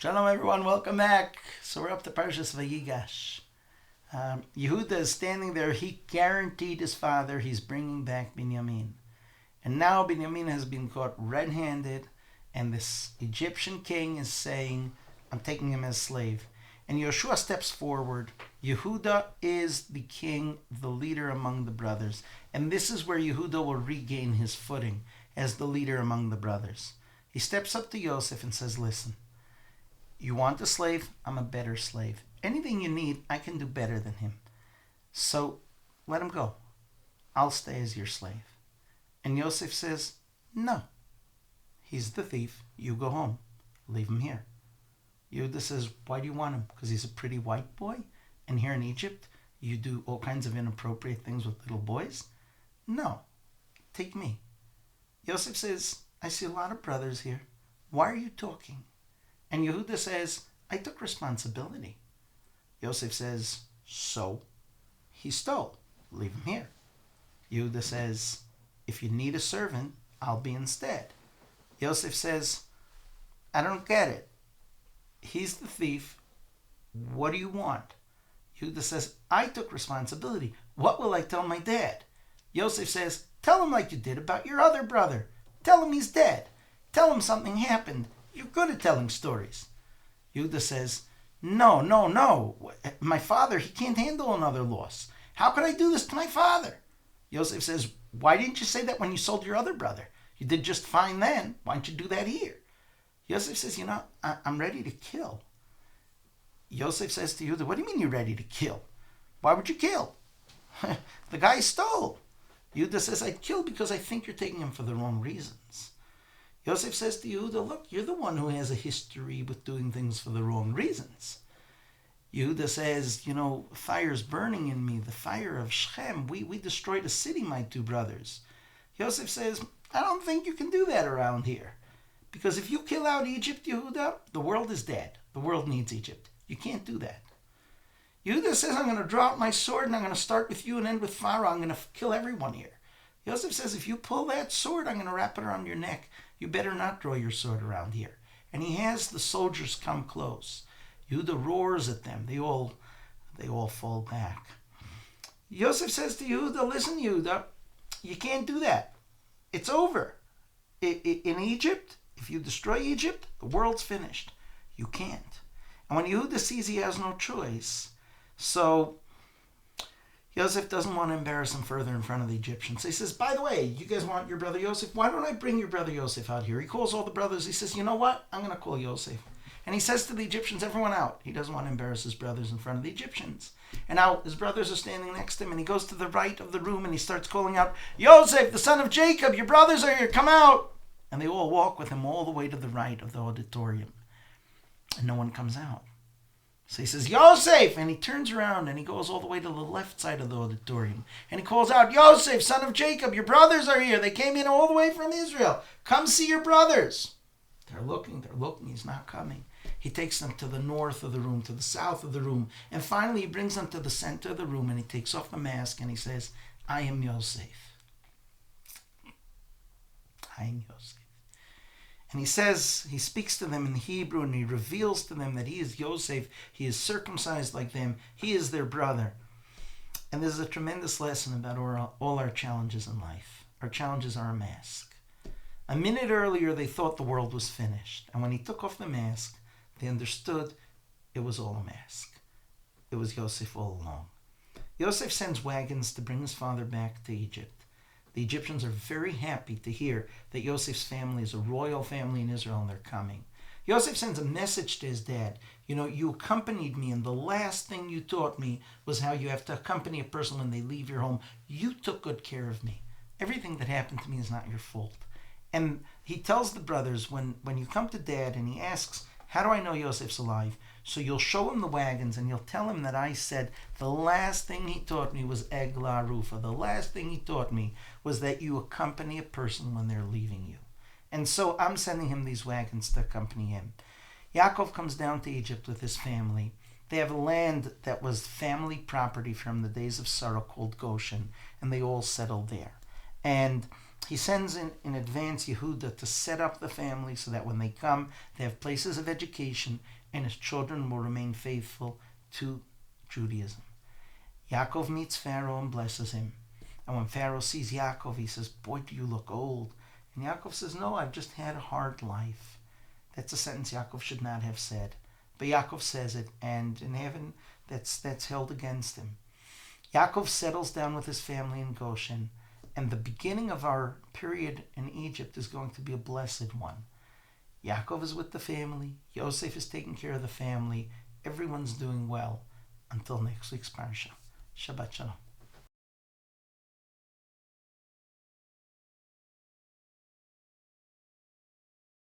Shalom everyone, welcome back. So we're up to Parsha Vayigash. Yehuda is standing there. He guaranteed his father he's bringing back Binyamin. And now Binyamin has been caught red-handed, and this Egyptian king is saying, I'm taking him as slave. And Yeshua steps forward. Yehuda is the king, the leader among the brothers. And this is where Yehuda will regain his footing as the leader among the brothers. He steps up to Yosef and says, listen, you want a slave? I'm a better slave. Anything you need, I can do better than him. So let him go. I'll stay as your slave. And Yosef says, no. He's the thief. You go home. Leave him here. Yehuda says, why do you want him? Because he's a pretty white boy? And here in Egypt, you do all kinds of inappropriate things with little boys? No. Take me. Yosef says, I see a lot of brothers here. Why are you talking? And Yehuda says, I took responsibility. Yosef says, so? He stole. Leave him here. Yehuda says, if you need a servant, I'll be instead. Yosef says, I don't get it. He's the thief. What do you want? Yehuda says, I took responsibility. What will I tell my dad? Yosef says, tell him like you did about your other brother. Tell him he's dead. Tell him something happened. You're good at telling stories. Yehuda says, no. My father, he can't handle another loss. How could I do this to my father? Yosef says, why didn't you say that when you sold your other brother? You did just fine then. Why don't you do that here? Yosef says, I'm ready to kill. Yosef says to Yehuda, what do you mean you're ready to kill? Why would you kill? The guy stole. Yehuda says, I'd kill because I think you're taking him for the wrong reasons. Yosef says to Yehuda, look, you're the one who has a history with doing things for the wrong reasons. Yehuda says, fire's burning in me, the fire of Shechem. We destroyed a city, my two brothers. Yosef says, I don't think you can do that around here. Because if you kill out Egypt, Yehuda, the world is dead. The world needs Egypt. You can't do that. Yehuda says, I'm going to draw out my sword and I'm going to start with you and end with Pharaoh. I'm going to kill everyone here. Yosef says, if you pull that sword, I'm going to wrap it around your neck. You better not draw your sword around here. And he has the soldiers come close. Yehuda roars at them. They all fall back. Yosef says to Yehuda, listen, Yehuda, you can't do that. It's over. In Egypt, if you destroy Egypt, the world's finished. You can't. And when Yehuda sees he has no choice, so Yosef doesn't want to embarrass him further in front of the Egyptians. So he says, by the way, you guys want your brother Yosef? Why don't I bring your brother Yosef out here? He calls all the brothers. He says, you know what? I'm going to call Yosef. And he says to the Egyptians, everyone out. He doesn't want to embarrass his brothers in front of the Egyptians. And now his brothers are standing next to him, and he goes to the right of the room, and he starts calling out, Yosef, the son of Jacob, your brothers are here, come out. And they all walk with him all the way to the right of the auditorium. And no one comes out. So he says, Yosef! And he turns around and he goes all the way to the left side of the auditorium. And he calls out, Yosef, son of Jacob, your brothers are here. They came in all the way from Israel. Come see your brothers. They're looking. He's not coming. He takes them to the north of the room, to the south of the room. And finally he brings them to the center of the room and he takes off the mask and he says, I am Yosef. I am Yosef. And he speaks to them in Hebrew, and he reveals to them that he is Yosef. He is circumcised like them. He is their brother. And this is a tremendous lesson about all our challenges in life. Our challenges are a mask. A minute earlier, they thought the world was finished. And when he took off the mask, they understood it was all a mask. It was Yosef all along. Yosef sends wagons to bring his father back to Egypt. The Egyptians are very happy to hear that Yosef's family is a royal family in Israel and they're coming. Yosef sends a message to his dad. You accompanied me, and the last thing you taught me was how you have to accompany a person when they leave your home. You took good care of me. Everything that happened to me is not your fault. And he tells the brothers, when you come to dad and he asks, how do I know Yosef's alive? So you'll show him the wagons and you'll tell him that I said the last thing he taught me was Egla Rufa. The last thing he taught me was that you accompany a person when they're leaving you. And so I'm sending him these wagons to accompany him. Yaakov comes down to Egypt with his family. They have a land that was family property from the days of Sarah called Goshen, and they all settled there. And He sends in advance Yehuda to set up the family so that when they come, they have places of education and his children will remain faithful to Judaism. Yaakov meets Pharaoh and blesses him. And when Pharaoh sees Yaakov, he says, "Boy, do you look old." And Yaakov says, "No, I've just had a hard life." That's a sentence Yaakov should not have said. But Yaakov says it, and in heaven, that's held against him. Yaakov settles down with his family in Goshen, and the beginning of our period in Egypt is going to be a blessed one. Yaakov is with the family. Yosef is taking care of the family. Everyone's doing well until next week's Parsha. Shabbat Shalom.